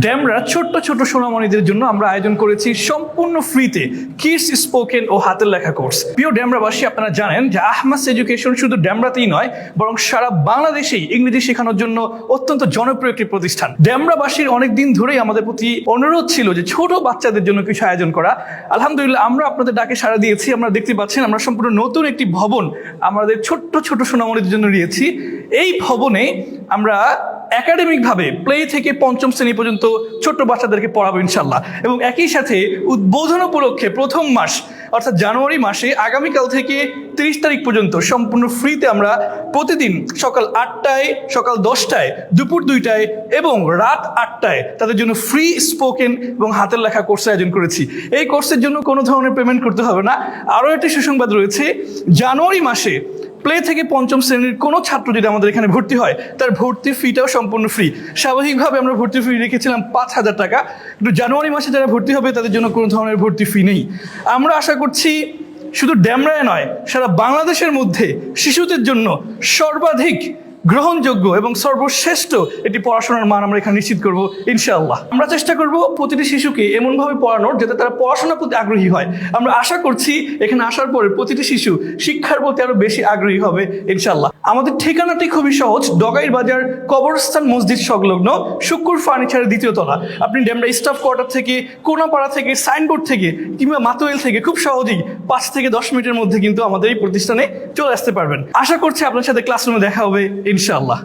ড্যামরা ছোট্ট ছোট সোনামণিদের জন্য আমরা আয়োজন করেছি সম্পূর্ণ ফ্রিতে কিডস স্পোকেন ও হাতের লেখা কোর্স। প্রিয় ড্যামরাবাসী, আপনারা জানেন যে আহমাস এডুকেশন শুধু ড্যামরাতেই নয়, বরং সারা বাংলাদেশেই ইংরেজি শেখানোর জন্য অত্যন্ত জনপ্রিয় একটি প্রতিষ্ঠান। ড্যামরাবাসীর অনেক দিন ধরেই আমাদের প্রতি অনুরোধ ছিল যে ছোট বাচ্চাদের জন্য কিছু আয়োজন করা। আলহামদুলিল্লাহ, আমরা আপনাদের ডাকে সাড়া দিয়েছি। আমরা দেখতে পাচ্ছেন আমরা সম্পূর্ণ নতুন একটি ভবন আমাদের ছোট্ট ছোট সোনামণিদের জন্য নিয়েছি। এই ভবনে আমরা একাডেমিকভাবে প্লে থেকে পঞ্চম শ্রেণী পর্যন্ত ছোট্ট বাচ্চাদেরকে পড়াবো ইনশাল্লাহ। এবং একই সাথে উদ্বোধন উপলক্ষে প্রথম মাস অর্থাৎ জানুয়ারি মাসে আগামীকাল থেকে 30 তারিখ পর্যন্ত সম্পূর্ণ ফ্রিতে আমরা প্রতিদিন সকাল 8টায়, সকাল 10টায়, দুপুর 2টায় এবং রাত 8টায় তাদের জন্য ফ্রি স্পোকেন এবং হাতের লেখা কোর্স আয়োজন করেছি। এই কোর্সের জন্য কোনো ধরনের পেমেন্ট করতে হবে না। আরও একটি সুসংবাদ রয়েছে, জানুয়ারি মাসে প্লে থেকে পঞ্চম শ্রেণীর কোনো ছাত্র যদি আমাদের এখানে ভর্তি হয়, তার ভর্তি ফিটাও সম্পূর্ণ ফ্রি। স্বাভাবিকভাবে আমরা ভর্তি ফি রেখেছিলাম 5,000 টাকা, কিন্তু জানুয়ারি মাসে যারা ভর্তি হবে তাদের জন্য কোনো ধরনের ভর্তি ফি নেই। আমরা আশা করছি শুধু ড্যামরায় নয়, সারা বাংলাদেশের মধ্যে শিশুদের জন্য সর্বাধিক গ্রহণযোগ্য এবং সর্বশ্রেষ্ঠ একটি পড়াশোনার মান আমরা এখানে নিশ্চিত করবো ইনশাআল্লাহ। আমরা চেষ্টা করব প্রতিটি শিশুকে এমনভাবে পড়ানোর যাতে তারা পড়াশোনার প্রতি আগ্রহী হয়। আমরা আশা করছি এখানে আসার পরে প্রতিটি শিশু শিক্ষার প্রতি আরো বেশি আগ্রহী হবে ইনশাআল্লাহ। আমাদের ঠিকানাটি খুবই সহজ, ডগাইর বাজার কবরস্থান মসজিদ সংলগ্ন শুক্কুর ফার্নিচারের 2য় তলা। আপনি ড্যামরা স্টাফ কোয়ার্টার থেকে, কোনাপাড়া থেকে, সাইনবোর্ড থেকে কিংবা মাতোয়েল থেকে খুব সহজেই 5 থেকে 10 মিনিটের মধ্যে কিন্তু আমাদের এই প্রতিষ্ঠানে চলে আসতে পারবেন। আশা করছি আপনার সাথে ক্লাসরুমে দেখা হবে ইনশাআল্লাহ।